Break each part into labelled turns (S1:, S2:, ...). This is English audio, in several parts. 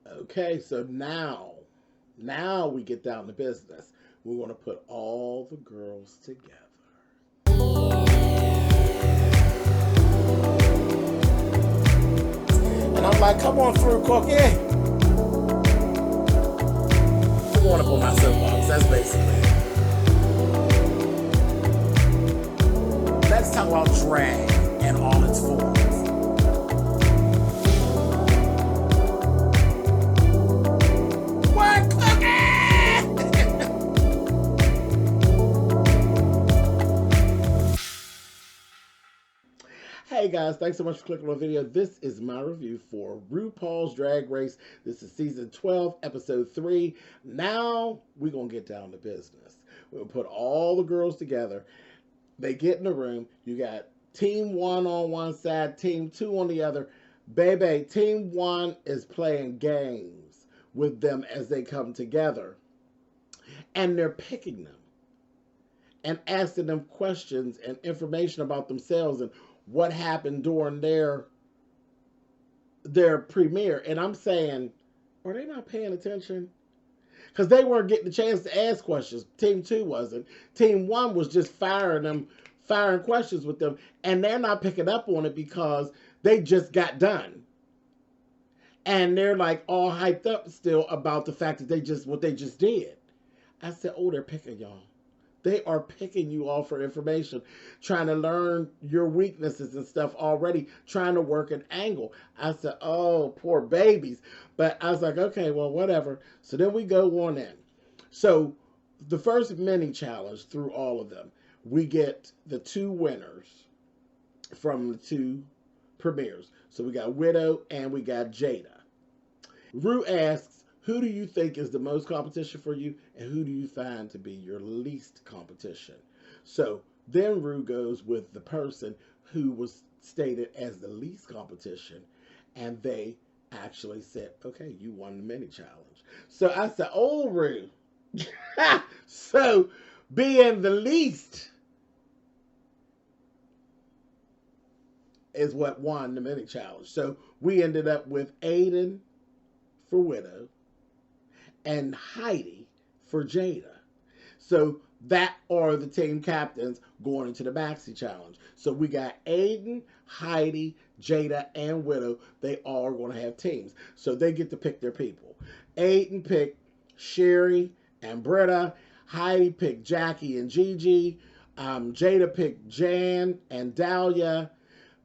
S1: Okay, so now we get down to business. We want to put all the girls together. And I'm like, come on through, Cookie. I want to put my soapbox. That's basically it. Let's talk about drag and all its forms. What, Cookie? Hey guys, thanks so much for clicking on the video. This is my review for RuPaul's Drag Race. This is season 12, episode 3. Now we're going to get down to business. We're going to put all the girls together. They get in the room. You got team 1 on one side, team 2 on the other. Baby, team 1 is playing games with them as they come together. And they're picking them and asking them questions and information about themselves and what happened during their premiere. And I'm saying, are they not paying attention? Because they weren't getting the chance to ask questions. Team 2 wasn't. Team 1 was just firing questions with them, and they're not picking up on it because they just got done. And they're like all hyped up still about the fact that what they just did. I said, oh, they're picking y'all. They are picking you all for information, trying to learn your weaknesses and stuff already, trying to work an angle. I said, oh, poor babies. But I was like, okay, well, whatever. So then we go on in. So the first mini challenge through all of them, we get the 2 winners from the 2 premieres. So we got Widow and we got Jada. Rue asks, who do you think is the most competition for you, and who do you find to be your least competition? So then Rue goes with the person who was stated as the least competition, and they actually said, okay, you won the mini challenge. So I said, oh, Rue. So being the least is what won the mini challenge. So we ended up with Aiden for Widow and Heidi for Jada. So that are the team captains going into the Maxi Challenge. So we got Aiden, Heidi, Jada, and Widow. They all are going to have teams. So they get to pick their people. Aiden picked Sherry and Britta. Heidi picked Jackie and Gigi. Jada picked Jan and Dahlia.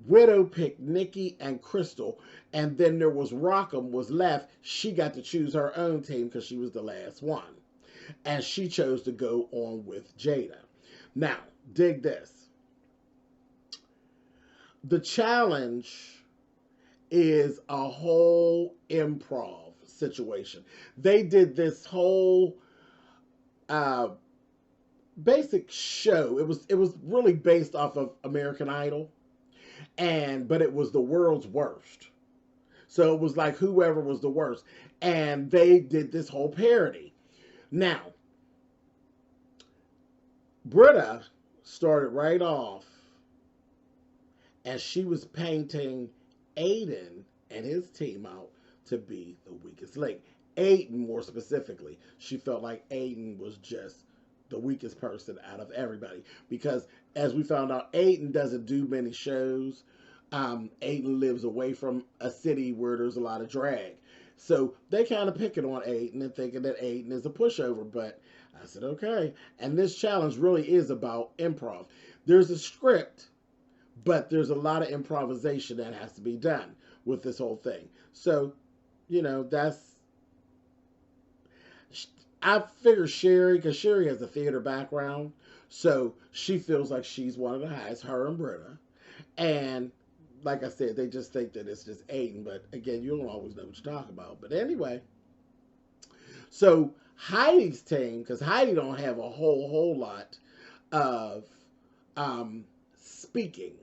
S1: Widow picked Nikki and Crystal, and then there was Rockham was left. She got to choose her own team because she was the last one, and she chose to go on with Jada. Now, dig this. The challenge is a whole improv situation. They did this whole uh, basic show. It was really based off of American Idol, but it was the world's worst. So it was like whoever was the worst. And they did this whole parody. Now, Britta started right off and she was painting Aiden and his team out to be the weakest link. Aiden, more specifically, she felt like Aiden was just the weakest person out of everybody because, as we found out, Aiden doesn't do many shows. Aiden lives away from a city where there's a lot of drag. So they kind of picking on Aiden and thinking that Aiden is a pushover. But I said, okay. And this challenge really is about improv. There's a script, but there's a lot of improvisation that has to be done with this whole thing. So, I figure Sherry, because Sherry has a theater background, so she feels like she's one of the highest, her and Britta. And like I said, they just think that it's just Aiden. But again, you don't always know what you're talking about. But anyway, so Heidi's team, because Heidi don't have a whole lot of speaking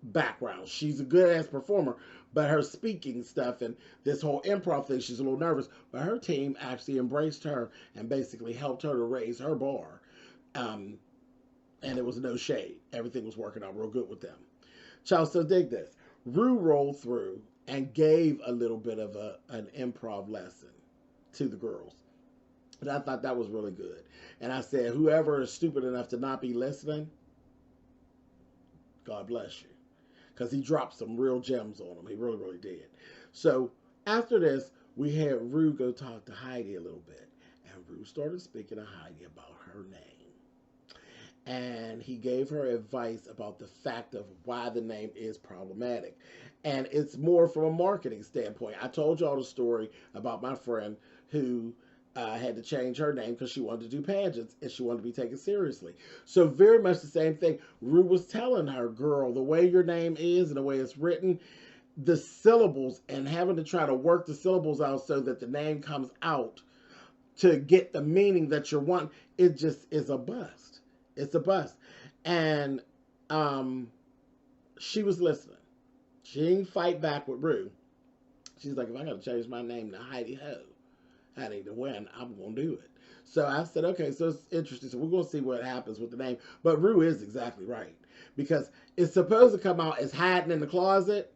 S1: background. She's a good ass performer, but her speaking stuff and this whole improv thing, she's a little nervous. But her team actually embraced her and basically helped her to raise her bar. And it was no shade. Everything was working out real good with them. Child, so dig this. Rue rolled through and gave a little bit of an improv lesson to the girls. And I thought that was really good. And I said, whoever is stupid enough to not be listening, God bless you. Because he dropped some real gems on them. He really, really did. So after this, we had Rue go talk to Heidi a little bit. And Rue started speaking to Heidi about her name. And he gave her advice about the fact of why the name is problematic. And it's more from a marketing standpoint. I told y'all the story about my friend who had to change her name because she wanted to do pageants and she wanted to be taken seriously. So very much the same thing. Rue was telling her, girl, the way your name is and the way it's written, the syllables and having to try to work the syllables out so that the name comes out to get the meaning that you're wanting, it just is a bust. It's a bust. And she was listening. She didn't fight back with Rue. She's like, if I got to change my name to Heidi Ho, Heidi to win, I'm going to do it. So I said, okay, so it's interesting. So we're going to see what happens with the name. But Rue is exactly right. Because it's supposed to come out as hiding in the closet,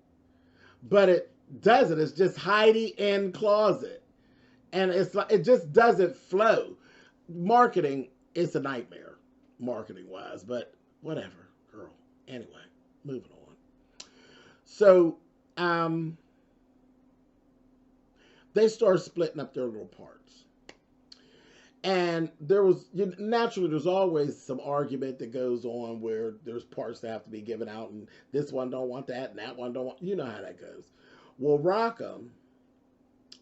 S1: but it doesn't. It's just Heidi in closet. And it's like, it just doesn't flow. Marketing is a nightmare. Marketing wise, but whatever, girl. Anyway, moving on. So, they started splitting up their little parts. And there was, naturally, there's always some argument that goes on where there's parts that have to be given out, and this one don't want that, and that one don't want, you know how that goes. Well, Rockham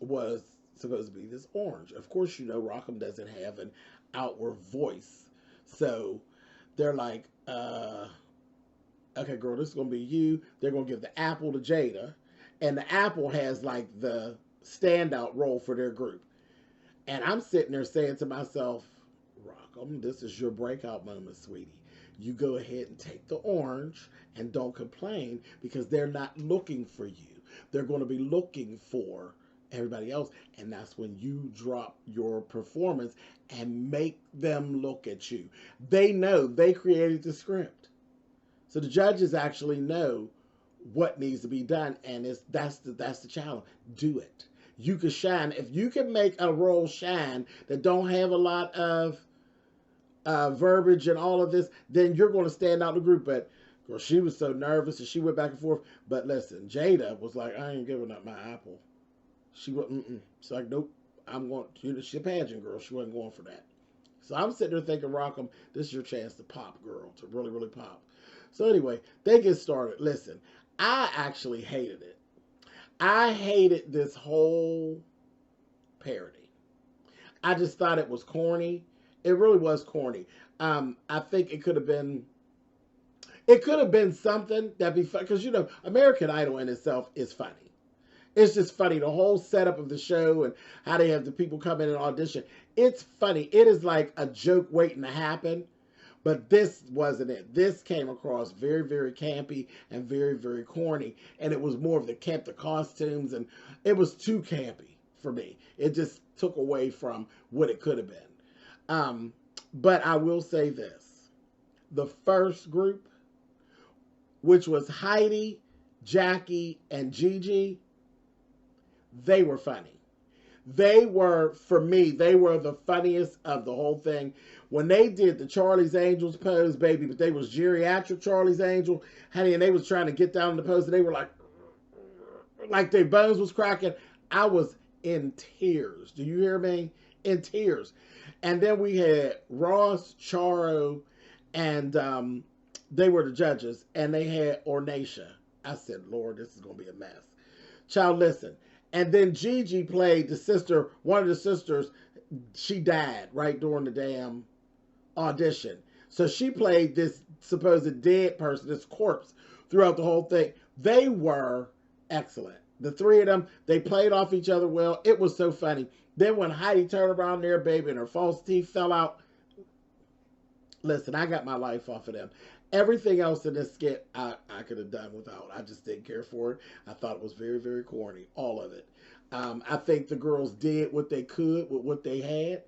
S1: was supposed to be this orange. Of course, you know, Rockham doesn't have an outward voice. So they're like, okay, girl, this is going to be you. They're going to give the apple to Jada. And the apple has like the standout role for their group. And I'm sitting there saying to myself, Rockham, this is your breakout moment, sweetie. You go ahead and take the orange and don't complain because they're not looking for you. They're going to be looking for everybody else, and that's when you drop your performance and make them look at you. They know they created the script, so the judges actually know what needs to be done, and that's the challenge. Do it. You can shine. If you can make a role shine that don't have a lot of verbiage and all of this, then you're going to stand out in the group. But girl, she was so nervous and she went back and forth. But listen, Jada was like, I ain't giving up my apple. She went, She's like, nope, I'm going to, she's a pageant girl. She wasn't going for that. So I'm sitting there thinking, Rockham, this is your chance to pop, girl, to really, really pop. So anyway, they get started. Listen, I actually hated it. I hated this whole parody. I just thought it was corny. It really was corny. I think it could have been something that'd be fun. Because, you know, American Idol in itself is funny. It's just funny. The whole setup of the show and how they have the people come in and audition. It's funny. It is like a joke waiting to happen. But this wasn't it. This came across very, very campy and very, very corny. And it was more of the costumes. And it was too campy for me. It just took away from what it could have been. But I will say this. The first group, which was Heidi, Jackie, and Gigi, they were funny. They were, for me, they were the funniest of the whole thing. When they did the Charlie's Angels pose, baby, but they was geriatric Charlie's Angel, honey, and they was trying to get down in the pose, and they were like their bones was cracking. I was in tears. Do you hear me? In tears. And then we had Ross, Charo, and they were the judges, and they had Ornacia. I said, Lord, this is going to be a mess. Child, listen. And then Gigi played the sister, one of the sisters, she died right during the damn audition. So she played this supposed dead person, this corpse, throughout the whole thing. They were excellent. The three of them, they played off each other well. It was so funny. Then when Heidi turned around there, baby, and her false teeth fell out, listen, I got my life off of them. Everything else in this skit, I could have done without. I just didn't care for it. I thought it was very, very corny. All of it. I think the girls did what they could with what they had.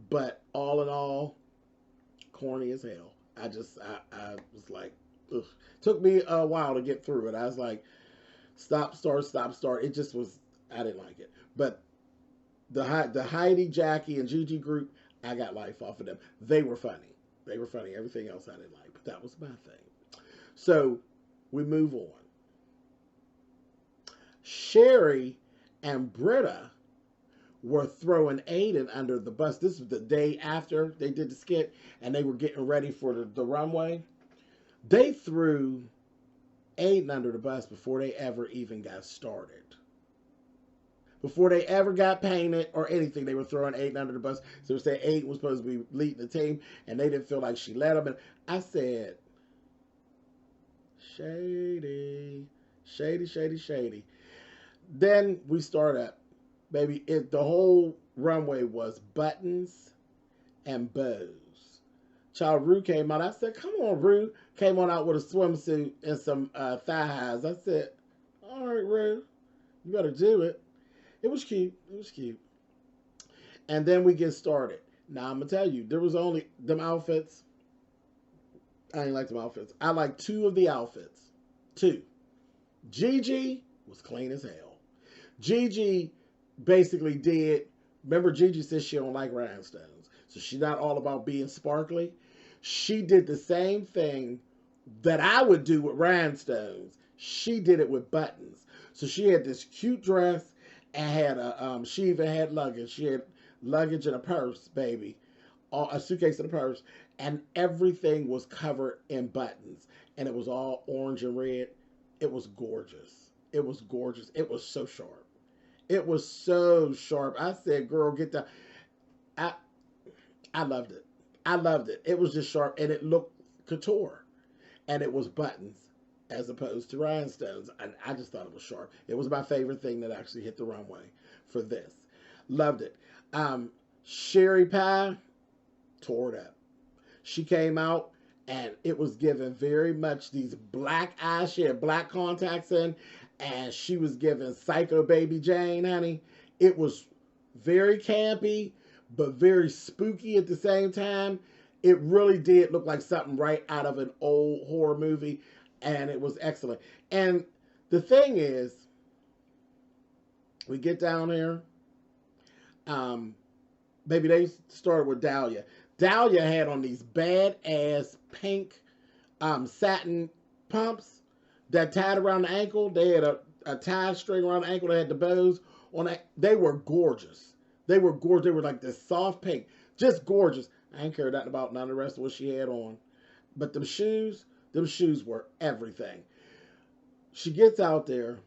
S1: But all in all, corny as hell. I was like, ugh. Took me a while to get through it. I was like, Stop, start, stop, start. It just was, I didn't like it. But the Heidi, Jackie, and Gigi group, I got life off of them. They were funny. They were funny. Everything else I didn't like, but that was my thing. So we move on. Sherry and Britta were throwing Aiden under the bus. This was the day after they did the skit, and they were getting ready for the runway. They threw Aiden under the bus before they ever even got started. Before they ever got painted or anything, they were throwing Aiden under the bus. So they were saying Aiden was supposed to be leading the team, and they didn't feel like she let him. And I said, shady, shady, shady, shady. Then we start up. Baby, the whole runway was buttons and bows. Child, Rue came out. I said, come on, Rue. Came on out with a swimsuit and some thigh highs. I said, all right, Rue, you better do it. It was cute. It was cute. And then we get started. Now, I'm going to tell you, there was only them outfits. I didn't like them outfits. I liked two of the outfits. Two. Gigi was clean as hell. Gigi basically did, remember Gigi says she don't like rhinestones. So she's not all about being sparkly. She did the same thing that I would do with rhinestones. She did it with buttons. So she had this cute dress and had a, she even had luggage. She had luggage and a purse, baby. A suitcase and a purse. And everything was covered in buttons. And it was all orange and red. It was gorgeous. It was gorgeous. It was so sharp. It was so sharp. I said, girl, get the... I loved it. I loved it. It was just sharp, and it looked couture. And it was buttons as opposed to rhinestones. And I just thought it was sharp. It was my favorite thing that actually hit the runway for this. Loved it. Sherry Pie tore it up. She came out, and it was given very much these black eyes. She had black contacts in, and she was given Psycho Baby Jane, honey. It was very campy, but very spooky at the same time. It really did look like something right out of an old horror movie, and it was excellent. And the thing is, we get down here, baby, they started with Dahlia. Dahlia had on these badass pink satin pumps that tied around the ankle. They had a tie string around the ankle. They had the bows on it. They were gorgeous. They were gorgeous. They were like this soft pink. Just gorgeous. I ain't care nothing about none of the rest of what she had on. But them shoes were everything. She gets out there.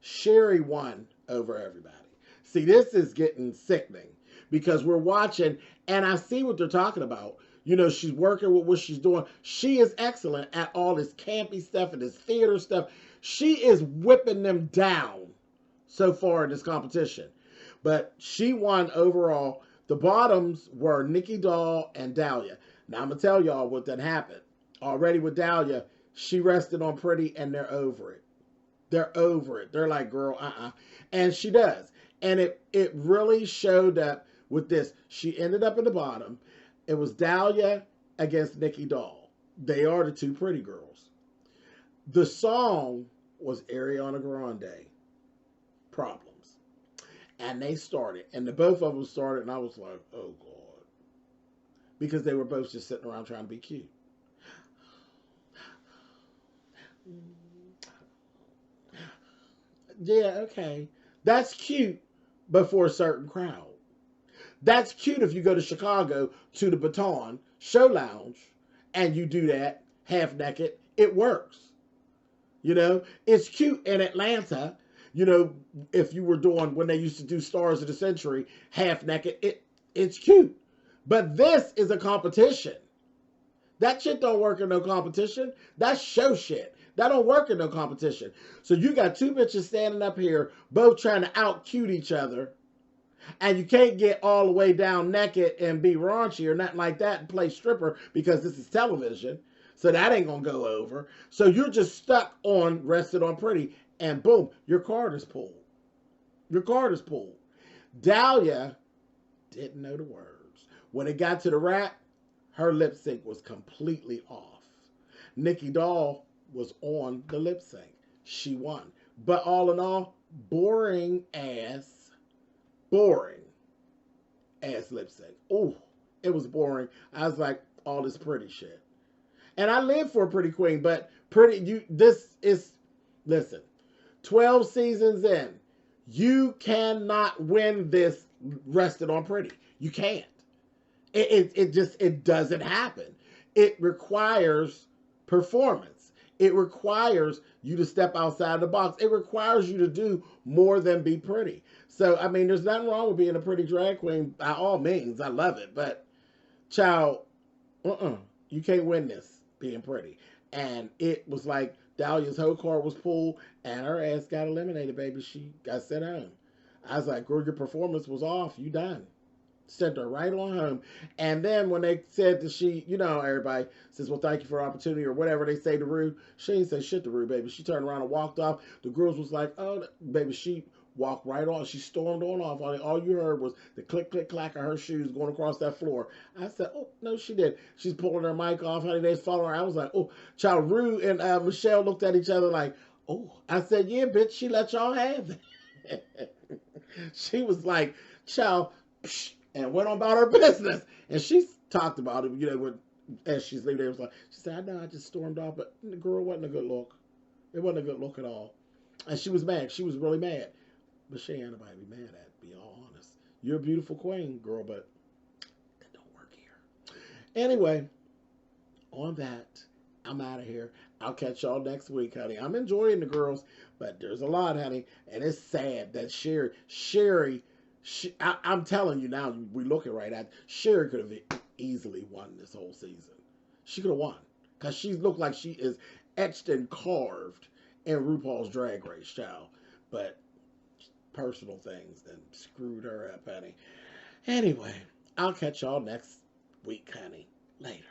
S1: Sherry won over everybody. See, this is getting sickening because we're watching and I see what they're talking about. You know, she's working with what she's doing. She is excellent at all this campy stuff and this theater stuff. She is whipping them down so far in this competition. But she won overall. The bottoms were Nikki Doll and Dahlia. Now, I'm going to tell y'all what that happened. Already with Dahlia, she rested on Pretty and they're over it. They're over it. They're like, girl, And she does. And it really showed up with this. She ended up in the bottom. It was Dahlia against Nikki Doll. They are the two pretty girls. The song was Ariana Grande, Problems. And they started. And the both of them started. And I was like, oh, God. Because they were both just sitting around trying to be cute. Yeah, okay. That's cute, but for a certain crowd. That's cute if you go to Chicago to the Baton Show Lounge and you do that half naked. It works. You know, it's cute in Atlanta. You know, if you were doing when they used to do Stars of the Century half naked, it's cute. But this is a competition. That shit don't work in no competition. That's show shit. That don't work in no competition. So you got two bitches standing up here, both trying to out cute each other. And you can't get all the way down naked and be raunchy or nothing like that and play stripper because this is television. So that ain't going to go over. So you're just stuck on rested on Pretty. And boom, your card is pulled. Your card is pulled. Dahlia didn't know the words. When it got to the rap, her lip sync was completely off. Nikki Doll was on the lip sync. She won. But all in all, boring ass lip sync. Ooh, it was boring. I was like, all this pretty shit. And I live for a pretty queen, but listen, 12 seasons in, you cannot win this rested on pretty. You can't. It doesn't happen. It requires performance. It requires you to step outside the box. It requires you to do more than be pretty. So, I mean, there's nothing wrong with being a pretty drag queen by all means. I love it. But, child, you can't win this being pretty. And it was like Dahlia's whole card was pulled and her ass got eliminated, baby. She got sent home. I was like, girl, your performance was off. You done. Sent her right on home. And then when they said that she, everybody says, well, thank you for the opportunity or whatever they say to Rue, she didn't say shit to Rue, baby. She turned around and walked off. The girls was like, oh, baby, she walked right on. She stormed on off. All you heard was the click, click, clack of her shoes going across that floor. I said, oh, no, she did. She's pulling her mic off. Honey, they following her. I was like, oh, child, Rue and Michelle looked at each other like, oh. I said, yeah, bitch, she let y'all have it. She was like, child, psh, and went on about her business. And she talked about it, as she's leaving, it was like, she said, I know I just stormed off, but the girl wasn't a good look. It wasn't a good look at all. And she was mad. She was really mad. But she ain't anybody to be mad at, to be all honest. You're a beautiful queen, girl, but that don't work here. Anyway, on that, I'm out of here. I'll catch y'all next week, honey. I'm enjoying the girls, but there's a lot, honey. And it's sad that Sherry, I'm telling you now, we looking right at Sherry could have easily won this whole season. She could have won because she looked like she is etched and carved in RuPaul's Drag Race, child. But personal things then screwed her up, honey. Anyway, I'll catch y'all next week, honey. Later.